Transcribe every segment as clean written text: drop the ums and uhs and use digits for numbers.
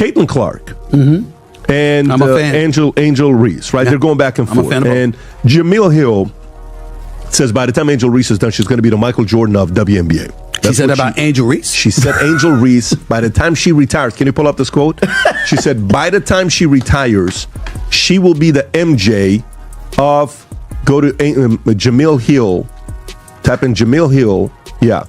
Caitlin Clark. Mm-hmm. And Angel Reese, right? Yeah. They're going back and forth. And Jamil Hill says by the time Angel Reese is done, she's going to be the Michael Jordan of WNBA. She said about Angel Reese? She said Angel Reese, by the time she retires, can you pull up this quote? She said, by the time she retires, she will be the MJ of, go to Jamil Hill, type in Jamil Hill, yeah.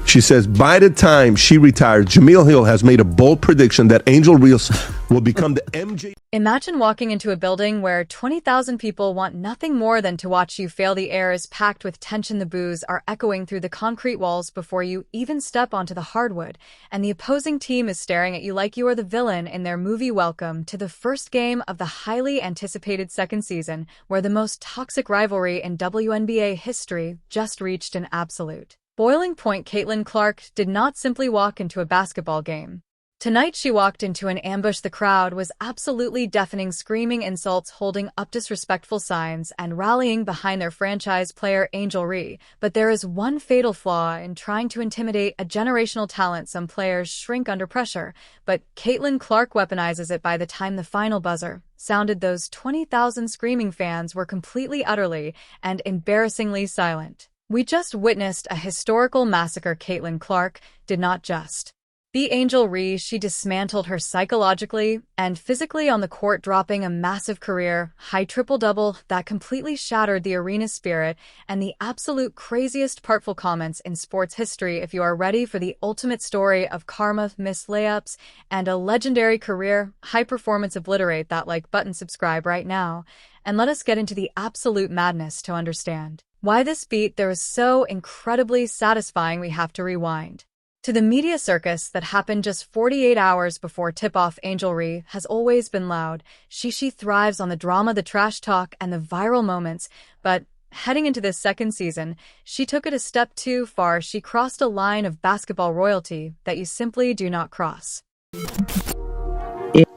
She says, by the time she retires, Jamil Hill has made a bold prediction that Angel Reese will become the MJ. Imagine walking into a building where 20,000 people want nothing more than to watch you fail. The air is packed with tension. The boos are echoing through the concrete walls before you even step onto the hardwood. And the opposing team is staring at you like you are the villain in their movie. Welcome to the first game of the highly anticipated second season, where the most toxic rivalry in WNBA history just reached an absolute boiling point. Caitlin Clark did not simply walk into a basketball game. Tonight she walked into an ambush. The crowd was absolutely deafening, screaming insults, holding up disrespectful signs, and rallying behind their franchise player Angel Reese. But there is one fatal flaw in trying to intimidate a generational talent. Some players shrink under pressure, but Caitlin Clark weaponizes it. By the time the final buzzer sounded, those 20,000 screaming fans were completely, utterly, and embarrassingly silent. We just witnessed a historical massacre. Caitlin Clark did not just be Angel Reese, she dismantled her psychologically and physically on the court, dropping a massive career-high triple-double that completely shattered the arena's spirit and the absolute craziest partful comments in sports history. If you are ready for the ultimate story of karma, missed layups, and a legendary career-high performance, obliterate that like button, subscribe right now, and let us get into the absolute madness to understand why this beat there is so incredibly satisfying. We have to rewind to the media circus that happened just 48 hours before tip-off. Angel Reese has always been loud. She thrives on the drama, the trash talk, and the viral moments. But heading into this second season, she took it a step too far. She crossed a line of basketball royalty that you simply do not cross.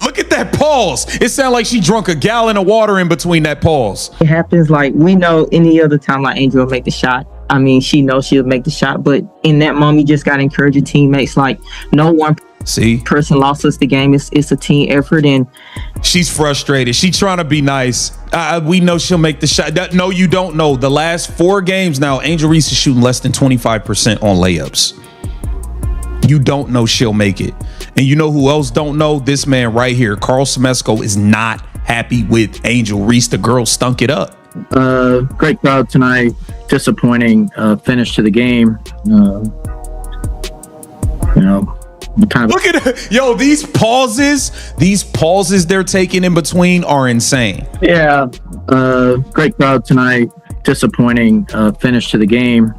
Look at that pause. It sounded like she drunk a gallon of water in between that pause. It happens. Like, we know any other time, like, Angel will make the shot. I mean, she knows she'll make the shot, but in that moment, you just got to encourage your teammates. Like, no one person lost us the game. It's a team effort, and she's frustrated. She's trying to be nice. We know she'll make the shot. No, you don't know. The last 4 games now, Angel Reese is shooting less than 25% on layups. You don't know she'll make it. And you know who else don't know? This man right here, Carl Semesco, is not happy with Angel Reese. The girl stunk it up. Great crowd tonight. Disappointing finish to the game. Look at it. Yo, these pauses they're taking in between are insane. Yeah. Great crowd tonight. Disappointing finish to the game.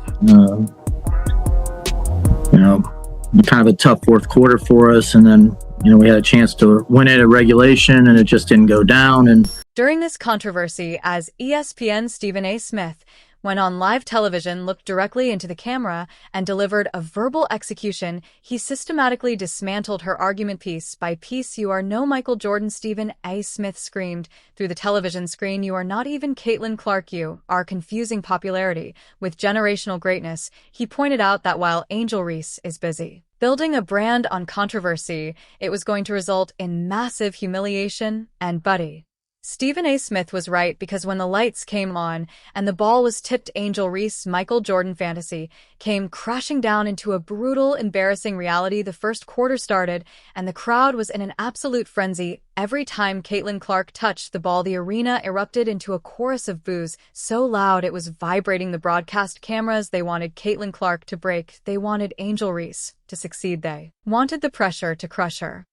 Kind of a tough fourth quarter for us, and then we had a chance to win it at regulation, and it just didn't go down. And during this controversy, as ESPN's Stephen A. Smith went on live television, looked directly into the camera, and delivered a verbal execution, he systematically dismantled her argument piece by piece. "You are no Michael Jordan," Stephen A. Smith screamed through the television screen. "You are not even Caitlin Clark. You are confusing popularity with generational greatness." He pointed out that while Angel Reese is busy building a brand on controversy, it was going to result in massive humiliation and buddy. Stephen A. Smith was right, because when the lights came on and the ball was tipped, Angel Reese, Michael Jordan fantasy came crashing down into a brutal, embarrassing reality. The first quarter started and the crowd was in an absolute frenzy. Every time Caitlin Clark touched the ball, the arena erupted into a chorus of boos, so loud it was vibrating the broadcast cameras. They wanted Caitlin Clark to break. They wanted Angel Reese to succeed. They wanted the pressure to crush her.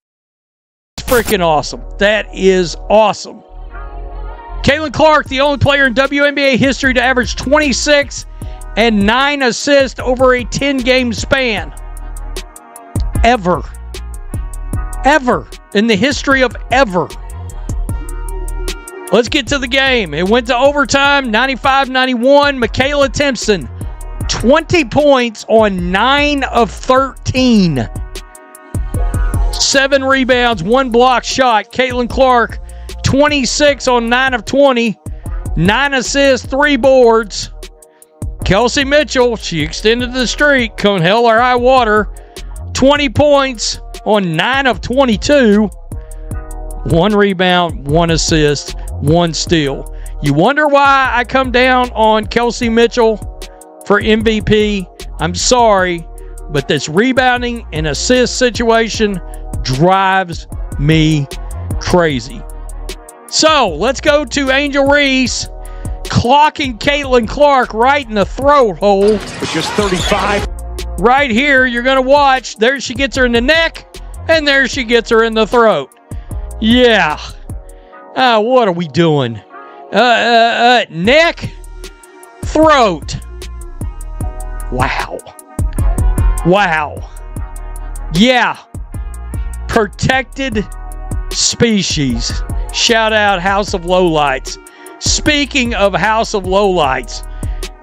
Freaking awesome. That is awesome. Caitlin Clark, the only player in WNBA history to average 26 and 9 assists over a 10-game span. Ever. In the history of ever. Let's get to the game. It went to overtime, 95-91. Michaela Timpson, 20 points on 9 of 13. 7 rebounds, 1 block shot. Caitlin Clark, 26 on 9 of 20, 9 assists, 3 boards. Kelsey Mitchell, she extended the streak, come hell or high water, 20 points, on 9 of 22. 1 rebound, 1 assist, 1 steal. You wonder why I come down on Kelsey Mitchell for MVP? I'm sorry, but this rebounding and assist situation drives me crazy. So let's go to Angel Reese clocking Caitlin Clark right in the throat hole. It's just 35. Right here, you're going to watch. There she gets her in the neck, and there she gets her in the throat. Yeah. What are we doing? Neck, throat. Wow. Yeah. Protected species. Shout out House of Lowlights. Speaking of House of Lowlights,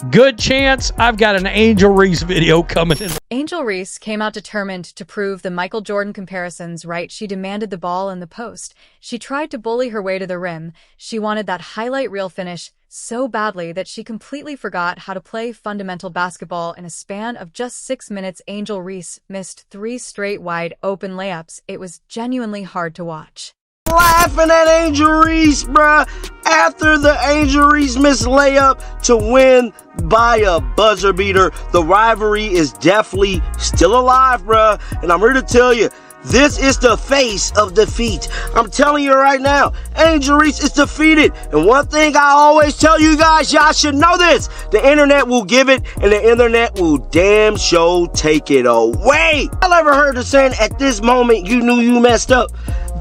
good chance I've got an Angel Reese video coming in. Angel Reese came out determined to prove the Michael Jordan comparisons right. She demanded the ball in the post. She tried to bully her way to the rim. She wanted that highlight reel finish so badly that she completely forgot how to play fundamental basketball. In a span of just 6 minutes, Angel Reese missed 3 straight wide open layups. It was genuinely hard to watch. Laughing at Angel Reese, bruh, after the Angel Reese missed layup to win by a buzzer beater. The rivalry is definitely still alive, bruh, and I'm here to tell you, this is the face of defeat. I'm telling you right now, Angel Reese is defeated. And one thing I always tell you guys, y'all should know this. The internet will give it, and the internet will damn sure take it away. Y'all ever heard the saying, at this moment you knew you messed up?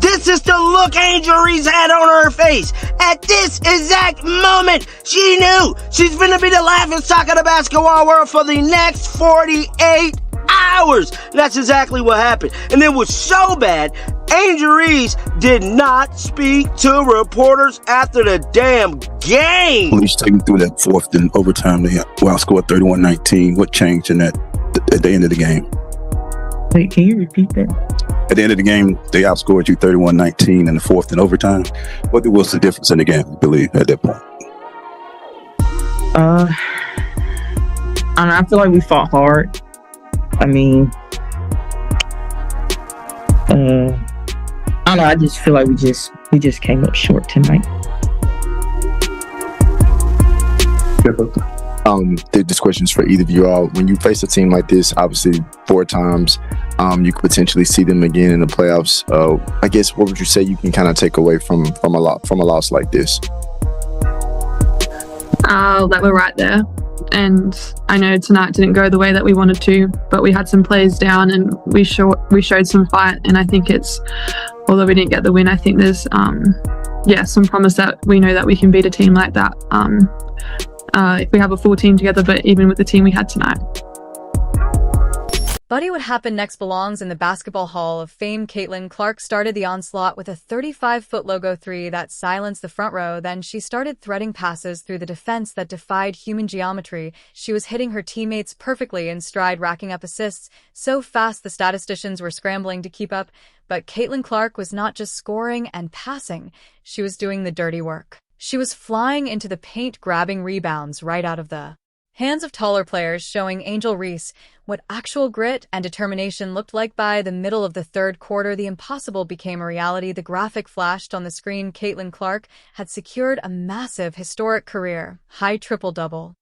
This is the look Angel Reese had on her face. At this exact moment, she knew she's gonna be the laughing stock of the basketball world for the next 48 hours. That's exactly what happened. And it was so bad, Angel Reese did not speak to reporters after the damn game. Please take me through that fourth and overtime. They outscored 31-19. What changed in that at the end of the game? Wait, can you repeat that? At the end of the game, they outscored you 31-19 in the fourth and overtime. What was the difference in the game, you believe, at that point? I feel like we fought hard. I mean, I don't know. I just feel like we just came up short tonight. This question is for either of you all. When you face a team like this, obviously 4 times, you could potentially see them again in the playoffs. I guess what would you say you can kind of take away from a loss like this? That we're right there. And I know tonight didn't go the way that we wanted to, but we had some plays down and we showed some fight. And I think although we didn't get the win, I think there's some promise that we know that we can beat a team like that if we have a full team together, but even with the team we had tonight. Buddy, what happened next belongs in the Basketball Hall of Fame. Caitlin Clark started the onslaught with a 35-foot logo 3 that silenced the front row. Then she started threading passes through the defense that defied human geometry. She was hitting her teammates perfectly in stride, racking up assists so fast the statisticians were scrambling to keep up. But Caitlin Clark was not just scoring and passing. She was doing the dirty work. She was flying into the paint, grabbing rebounds right out of the hands of taller players, showing Angel Reese what actual grit and determination looked like. By the middle of the third quarter, the impossible became a reality. The graphic flashed on the screen. Caitlin Clark had secured a massive, historic career-high triple-double.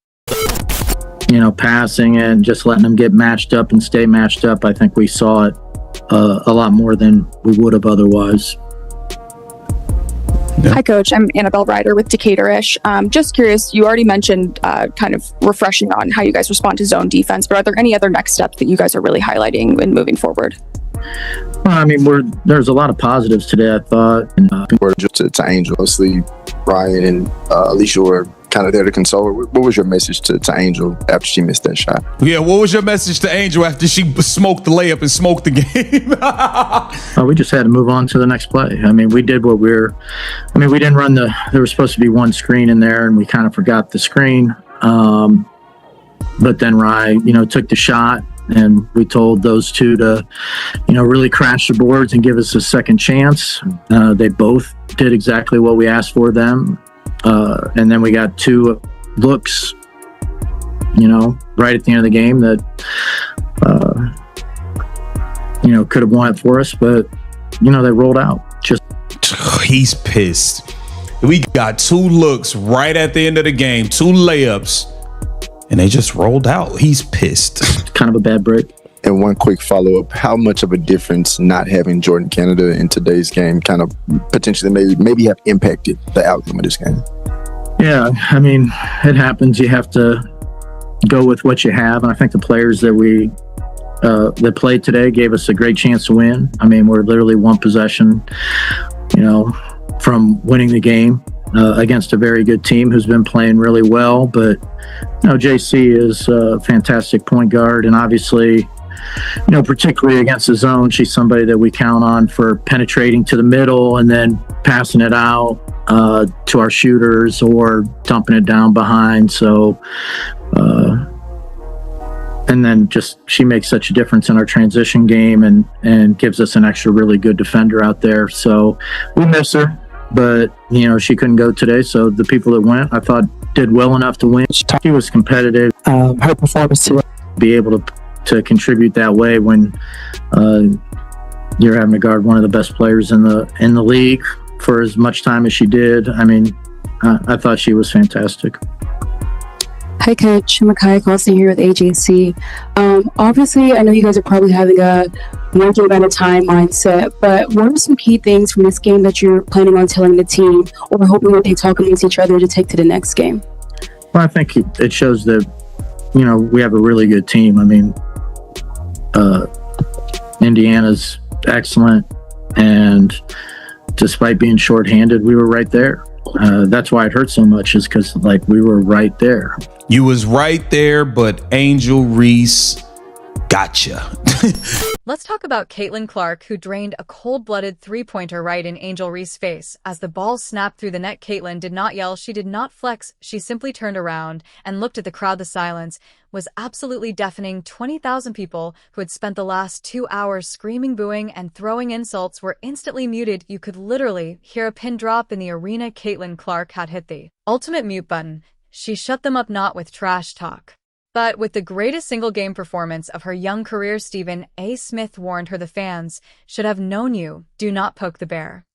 Passing and just letting them get matched up and stay matched up, I think we saw it a lot more than we would have otherwise. Yeah. Hi, Coach. I'm Annabelle Ryder with Decatur-ish. Just curious, you already mentioned kind of refreshing on how you guys respond to zone defense, but are there any other next steps that you guys are really highlighting when moving forward? Well, I mean, there's a lot of positives today, I thought. And just to Angel, mostly Ryan and Alicia were kind of there to console her. What was your message to Angel after she missed that shot? Yeah, what was your message to Angel after she smoked the layup and smoked the game? We just had to move on to the next play. I mean, we did what we didn't run there was supposed to be one screen in there, and we kind of forgot the screen. But then Ryan, took the shot, and we told those two to, really crash the boards and give us a second chance. They both did exactly what we asked for them. And then we got 2 looks, right at the end of the game that, could have won it for us, but they rolled out. He's pissed. We got 2 looks right at the end of the game, 2 layups, and they just rolled out. He's pissed. Kind of a bad break. And one quick follow-up, how much of a difference not having Jordan Canada in today's game kind of potentially maybe have impacted the outcome of this game? Yeah, I mean, it happens. You have to go with what you have, and I think the players that played today gave us a great chance to win. I mean, we're literally 1 possession, from winning the game against a very good team who's been playing really well. But, JC is a fantastic point guard, and obviously, particularly against the zone, she's somebody that we count on for penetrating to the middle and then passing it out to our shooters or dumping it down behind. So, and then she makes such a difference in our transition game and gives us an extra really good defender out there. So we miss her, but she couldn't go today. So the people that went, I thought, did well enough to win. She was competitive. Her performance to be able to contribute that way when you're having to guard one of the best players in the league for as much time as she did. I mean, I thought she was fantastic. Hi, Coach. Makai Carlson here with AJC. Obviously, I know you guys are probably having a one game at a time mindset, but what are some key things from this game that you're planning on telling the team or hoping that they talk amongst each other to take to the next game? Well, I think it shows that, we have a really good team. I mean, Indiana's excellent, and despite being shorthanded, we were right there. That's why it hurt so much, is because we were right there. You was right there, but Angel Reese gotcha. Let's talk about Caitlin Clark, who drained a cold-blooded 3-pointer right in Angel Reese's face. As the ball snapped through the net, Caitlin did not yell, she did not flex, she simply turned around and looked at the crowd. The silence was absolutely deafening. 20,000 people who had spent the last 2 hours screaming, booing, and throwing insults were instantly muted. You could literally hear a pin drop in the arena. Caitlin Clark had hit the ultimate mute button. She shut them up not with trash talk, but with the greatest single-game performance of her young career. Stephen A. Smith warned her, the fans should have known you. Do not poke the bear.